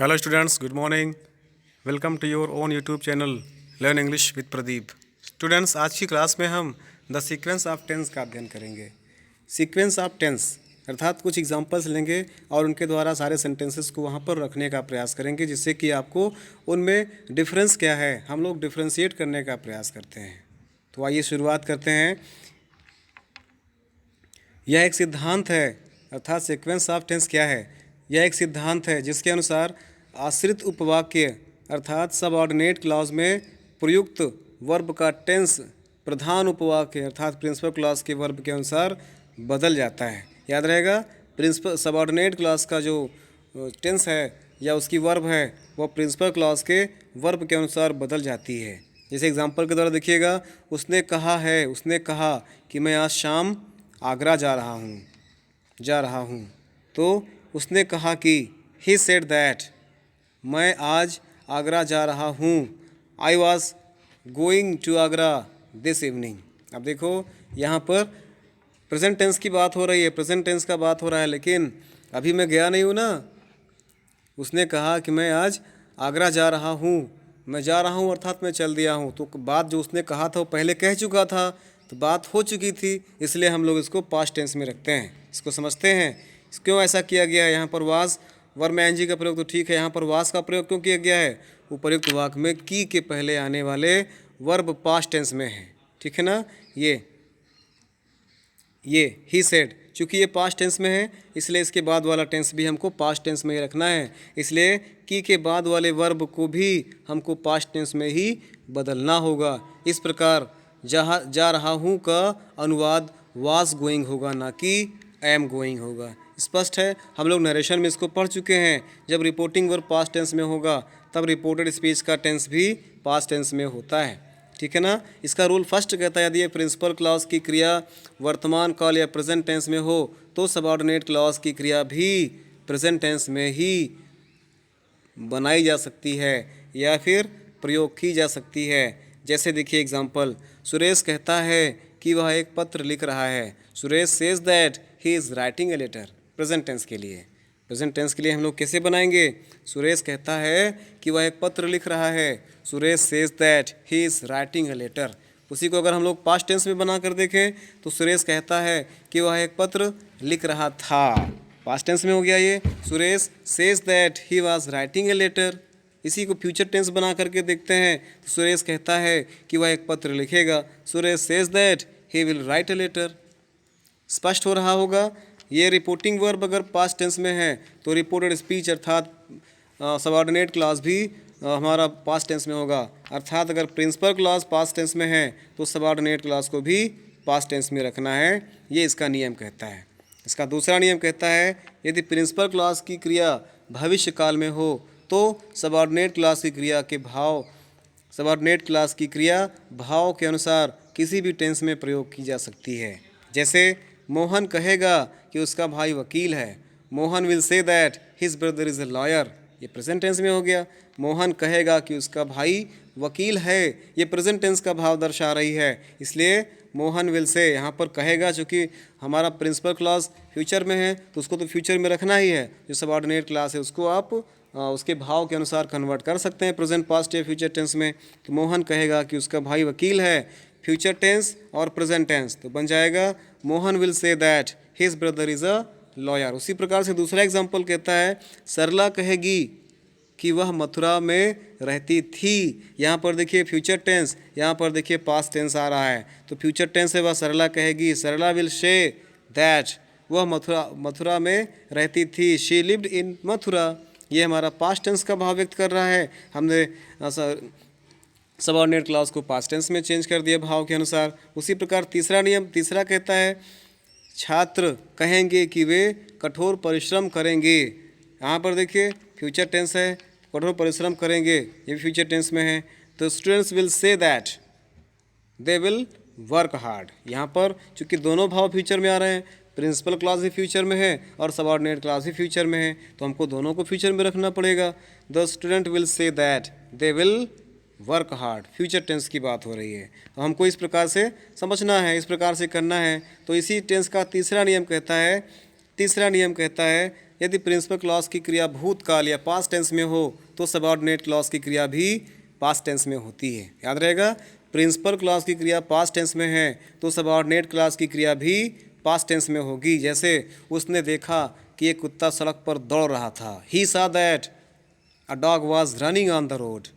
Hello students, good morning. Welcome to your own YouTube channel learn English with Pradeep. Students, आज की class में हम the sequence of tense का अध्ययन करेंगे। सीक्वेंस ऑफ टेंस अर्थात कुछ एग्जांपल्स लेंगे और उनके द्वारा सारे सेंटेंसेस को वहाँ पर रखने का प्रयास करेंगे, जिससे कि आपको उनमें डिफरेंस क्या है हम लोग डिफ्रेंशिएट करने का प्रयास करते हैं। तो आइए शुरुआत करते हैं। यह एक सिद्धांत है, अर्थात सीक्वेंस ऑफ टेंस क्या है। यह एक सिद्धांत है जिसके अनुसार आश्रित उपवाक्य अर्थात सबऑर्डिनेट क्लॉज में प्रयुक्त वर्ब का टेंस प्रधान उपवाक्य अर्थात प्रिंसिपल क्लॉज के वर्ब के अनुसार बदल जाता है। याद रहेगा, प्रिंसिपल सबऑर्डिनेट क्लॉज का जो टेंस है या उसकी वर्ब है वह प्रिंसिपल क्लॉज के वर्ब के अनुसार बदल जाती है। जैसे एग्जांपल के द्वारा देखिएगा, उसने कहा कि मैं आज शाम आगरा जा रहा हूँ। तो उसने कहा कि ही सेड दैट, मैं आज आगरा जा रहा हूँ। I was going to Agra this evening. अब देखो, यहाँ पर प्रेजेंट टेंस की बात हो रही है, प्रेजेंट टेंस का बात हो रहा है, लेकिन अभी मैं गया नहीं हूँ ना। उसने कहा कि मैं आज आगरा जा रहा हूँ, मैं जा रहा हूँ अर्थात मैं चल दिया हूँ। तो बात जो उसने कहा था वो पहले कह चुका था, तो बात हो चुकी थी, इसलिए हम लोग इसको पास्ट टेंस में रखते हैं। इसको समझते हैं क्यों ऐसा किया गया है। यहाँ पर वाज वर्ब में एनजी का प्रयोग तो ठीक है, यहाँ पर वाज का प्रयोग क्यों किया गया है। उपयुक्त वाक्य में की के पहले आने वाले वर्ब पास्ट टेंस में है, ठीक है ना। ये ही सेड, चूँकि ये पास्ट टेंस में है इसलिए इसके बाद वाला टेंस भी हमको पास्ट टेंस में ही रखना है। इसलिए की के बाद वाले वर्ब को भी हमको पास्ट टेंस में ही बदलना होगा। इस प्रकार जा रहा हूँ का अनुवाद वाज गोइंग होगा, ना कि एम गोइंग होगा। स्पष्ट है, हम लोग नरेशन में इसको पढ़ चुके हैं। जब रिपोर्टिंग वर्ब पास्ट टेंस में होगा तब रिपोर्टेड स्पीच का टेंस भी पास्ट टेंस में होता है, ठीक है ना। इसका रूल फर्स्ट कहता है, यदि प्रिंसिपल क्लॉज की क्रिया वर्तमान काल या प्रेजेंट टेंस में हो तो सबऑर्डिनेट क्लॉज की क्रिया भी प्रेजेंट टेंस में ही बनाई जा सकती है या फिर प्रयोग की जा सकती है। जैसे देखिए एग्जाम्पल, सुरेश कहता है कि वह एक पत्र लिख रहा है। Suresh says that he is writing a letter. Present tense के लिए हम लोग कैसे बनाएंगे। सुरेश कहता है कि वह एक पत्र लिख रहा है। Suresh says that he is writing a letter. उसी को अगर हम लोग पास्ट टेंस में बना कर देखें तो सुरेश कहता है कि वह एक पत्र लिख रहा था। पास्ट टेंस में हो गया ये। Suresh says that he was writing a letter. इसी को फ्यूचर टेंस बना करके देखते हैं तो सुरेश कहता है कि वह एक पत्र लिखेगा। Suresh says that he will write a letter. स्पष्ट हो रहा होगा। ये रिपोर्टिंग वर्ब अगर पास्ट टेंस में है तो रिपोर्टेड स्पीच अर्थात सबऑर्डिनेट क्लॉज भी हमारा पास्ट टेंस में होगा। अर्थात अगर प्रिंसिपल क्लॉज पास्ट टेंस में है तो सबऑर्डिनेट क्लॉज को भी पास्ट टेंस में रखना है। ये इसका नियम कहता है। इसका दूसरा नियम कहता है, यदि प्रिंसिपल क्लॉज की क्रिया भविष्य काल में हो तो सबऑर्डिनेट क्लॉज की क्रिया भाव के अनुसार किसी भी टेंस में प्रयोग की जा सकती है। जैसे मोहन कहेगा कि उसका भाई वकील है। Mohan will say that his brother is a lawyer. ये प्रेजेंट टेंस में हो गया। मोहन कहेगा कि उसका भाई वकील है, ये प्रेजेंट टेंस का भाव दर्शा रही है, इसलिए मोहन विल से यहाँ पर कहेगा। चूँकि हमारा प्रिंसिपल क्लॉज फ्यूचर में है तो उसको तो फ्यूचर में रखना ही है। जो सबऑर्डिनेट क्लॉज है उसको आप उसके भाव के अनुसार कन्वर्ट कर सकते हैं प्रेजेंट, पास्ट या फ्यूचर टेंस में। तो मोहन कहेगा कि उसका भाई वकील है, फ्यूचर टेंस और प्रेजेंट टेंस तो बन जाएगा Mohan will say that his brother is a lawyer. उसी प्रकार से दूसरा एग्जाम्पल कहता है, सरला कहेगी कि वह मथुरा में रहती थी। यहाँ पर देखिए फ्यूचर टेंस, यहाँ पर देखिए पास्ट टेंस आ रहा है। तो फ्यूचर टेंस है वह सरला कहेगी, सरला विल से दैट वह मथुरा में रहती थी। She lived in Mathura. ये हमारा पास्ट टेंस का भाव व्यक्त कर रहा है। हमने सबऑर्डिनेट क्लॉज को पास्ट टेंस में चेंज कर दिया भाव के अनुसार। उसी प्रकार तीसरा कहता है, छात्र कहेंगे कि वे कठोर परिश्रम करेंगे। यहाँ पर देखिए फ्यूचर टेंस है, कठोर परिश्रम करेंगे, ये फ्यूचर टेंस में है। तो students will say that they will work hard. यहाँ पर चूँकि दोनों भाव फ्यूचर में आ रहे हैं, प्रिंसिपल क्लॉज भी फ्यूचर में है और सबऑर्डिनेट क्लॉज भी फ्यूचर में है, तो हमको दोनों को फ्यूचर में रखना पड़ेगा। The student will say that they will work hard, future tense की बात हो रही है। तो हमको इस प्रकार से समझना है, इस प्रकार से करना है। तो इसी टेंस का तीसरा नियम कहता है, तीसरा नियम कहता है यदि प्रिंसिपल क्लॉज की क्रिया भूतकाल या पास्ट टेंस में हो तो सबऑर्डिनेट क्लॉज की क्रिया भी पास्ट टेंस में होती है। याद रहेगा, प्रिंसिपल क्लॉज की क्रिया पास्ट टेंस में है तो सबऑर्डिनेट क्लॉज की क्रिया भी पास्ट टेंस में होगी। जैसे उसने देखा कि एक कुत्ता सड़क पर दौड़ रहा था। ही saw that a dog was running on the road।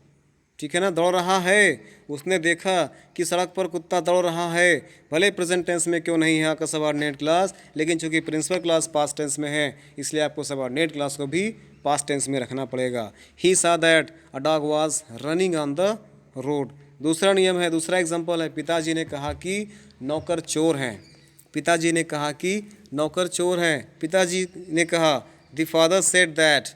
ठीक है ना, दौड़ रहा है, उसने देखा कि सड़क पर कुत्ता दौड़ रहा है। भले प्रेजेंट टेंस में क्यों नहीं है आपका सबऑर्डिनेट क्लॉज, लेकिन चूंकि प्रिंसिपल क्लॉज पास्ट टेंस में है इसलिए आपको सबऑर्डिनेट क्लॉज को भी पास्ट टेंस में रखना पड़ेगा। ही saw that a dog was running on the road। दूसरा नियम है, दूसरा एग्जाम्पल है, पिताजी ने कहा कि नौकर चोर हैं। पिताजी ने कहा कि नौकर चोर हैं। पिताजी ने कहा the father said that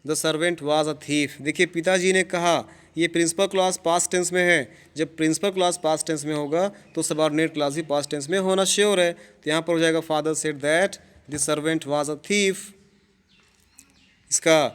the servant was a thief. देखिए, पिताजी ने कहा, ये प्रिंसिपल क्लॉज पास्ट टेंस में है। जब प्रिंसिपल क्लॉज पास्ट टेंस में होगा तो सबऑर्डिनेट क्लॉज भी पास्ट टेंस में होना श्योर है। तो यहाँ पर हो जाएगा father said that the servant was a thief. इसका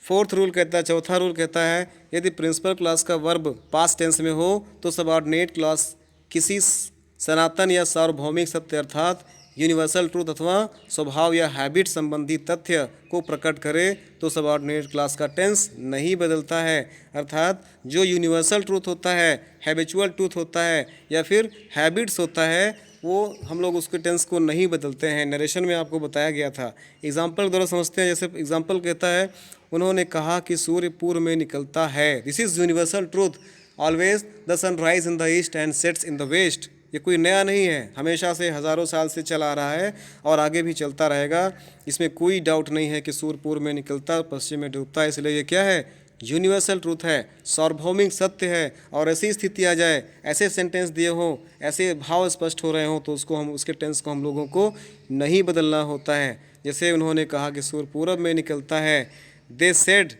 फोर्थ रूल कहता है, चौथा रूल कहता है यदि प्रिंसिपल क्लॉज का वर्ब पास्ट टेंस में हो तो सबऑर्डिनेट क्लॉज किसी सनातन या सार्वभौमिक सत्य अर्थात यूनिवर्सल ट्रूथ अथवा स्वभाव या हैबिट संबंधी तथ्य को प्रकट करे तो सबऑर्डिनेट क्लॉज का टेंस नहीं बदलता है। अर्थात जो यूनिवर्सल ट्रूथ होता है, हैबिचुअल ट्रूथ होता है या फिर हैबिट्स होता है, वो हम लोग उसके टेंस को नहीं बदलते हैं। नरेशन में आपको बताया गया था। एग्जाम्पल द्वारा समझते हैं। जैसे एग्जाम्पल कहता है, उन्होंने कहा कि सूर्य पूर्व में निकलता है। This is universal truth. Always the sun rise in the east and sets in the west. ये कोई नया नहीं है, हमेशा से हज़ारों साल से चला आ रहा है और आगे भी चलता रहेगा। इसमें कोई डाउट नहीं है कि सूर्य पूर्व में निकलता पश्चिम में डूबता है। इसलिए ये क्या है, यूनिवर्सल ट्रूथ है, सार्वभौमिक सत्य है। और ऐसी स्थिति आ जाए, ऐसे सेंटेंस दिए हों, ऐसे भाव स्पष्ट हो रहे हों तो उसके टेंस को हम लोगों को नहीं बदलना होता है। जैसे उन्होंने कहा कि सूर्य पूरब में निकलता है। दे सेड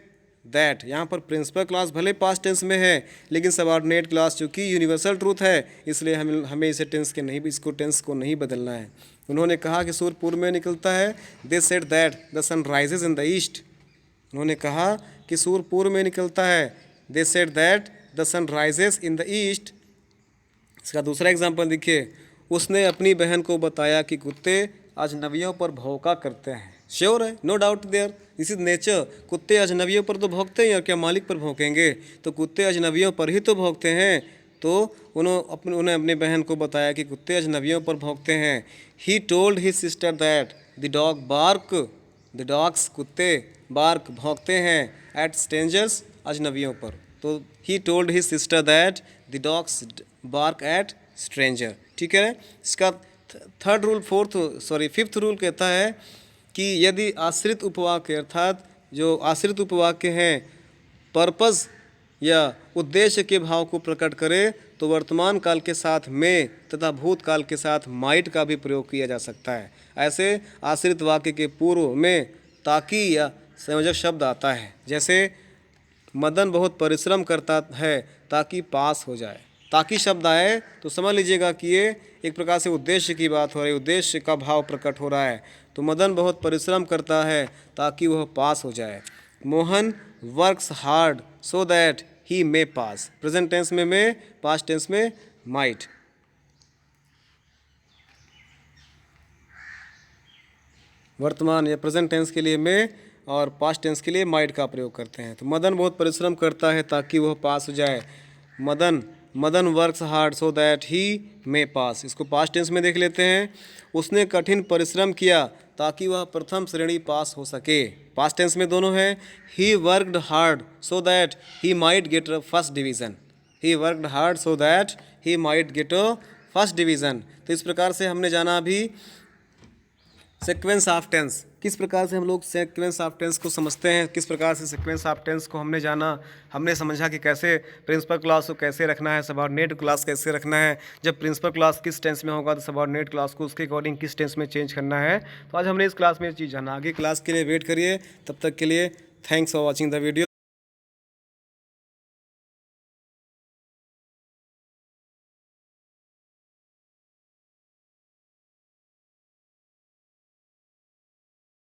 दैट, यहाँ पर प्रिंसिपल क्लॉज भले पास्ट टेंस में है लेकिन सबऑर्डिनेट क्लॉज चूँकि यूनिवर्सल ट्रूथ है इसलिए हमें इसको टेंस को नहीं बदलना है। उन्होंने कहा कि सूर्य पूर्व में निकलता है। They said that the sun rises in the east. उन्होंने कहा कि सूर्य पूर्व में निकलता है। They said that the sun rises in the east. इसका दूसरा एग्जाम्पल देखिए, उसने अपनी बहन को बताया कि कुत्ते अजनबियों पर भौंका करते हैं। श्योर है, no doubt there, this is nature. कुत्ते अजनबियों पर तो भौंकते हैं और क्या मालिक पर भौंकेंगे? तो कुत्ते अजनबियों पर ही तो भौंकते हैं। तो उन्हें अपनी बहन को बताया कि कुत्ते अजनबियों पर भौंकते हैं। He told his sister that the dog bark, the dogs कुत्ते बार्क भौंकते हैं एट स्ट्रेंजर्स अजनबियों पर। तो he told his sister that the dogs bark at stranger. ठीक है। इसका फिफ्थ रूल कहता है कि यदि आश्रित उपवाक्य अर्थात जो आश्रित उपवाक्य हैं पर्पस या उद्देश्य के भाव को प्रकट करे तो वर्तमान काल के साथ में तथा भूतकाल के साथ माइट का भी प्रयोग किया जा सकता है। ऐसे आश्रित वाक्य के पूर्व में ताकि या संयोजक शब्द आता है। जैसे मदन बहुत परिश्रम करता है ताकि पास हो जाए। ताकि शब्द आए तो समझ लीजिएगा कि ये एक प्रकार से उद्देश्य की बात हो रही है, उद्देश्य का भाव प्रकट हो रहा है। तो मदन बहुत परिश्रम करता है ताकि वह पास हो जाए। Mohan works hard so that he may pass. Present tense में मे, पास्ट टेंस में माइट। वर्तमान या प्रेजेंट टेंस के लिए मे और पास्ट टेंस के लिए माइट का प्रयोग करते हैं। तो मदन बहुत परिश्रम करता है ताकि वह पास हो जाए। Madan works hard so that he may pass. इसको पास्ट टेंस में देख लेते हैं। उसने कठिन परिश्रम किया ताकि वह प्रथम श्रेणी पास हो सके। पास्ट टेंस में दोनों है। He worked hard so that he might get a first division. He worked hard so that he might get a first division. तो इस प्रकार से हमने जाना अभी सीक्वेंस ऑफ टेंस, किस प्रकार से हम लोग सीक्वेंस ऑफ टेंस को समझते हैं, किस प्रकार से सीक्वेंस ऑफ टेंस को हमने जाना। हमने समझा कि कैसे प्रिंसिपल क्लॉज को कैसे रखना है, सबऑर्डिनेट क्लॉज कैसे रखना है। जब प्रिंसिपल क्लॉज किस टेंस में होगा तो सबऑर्डिनेट क्लॉज को उसके अकॉर्डिंग किस टेंस में चेंज करना है। तो आज हमने इस क्लास में ये चीज़ जाना। आगे क्लास के लिए वेट करिए। तब तक के लिए thanks for watching the video.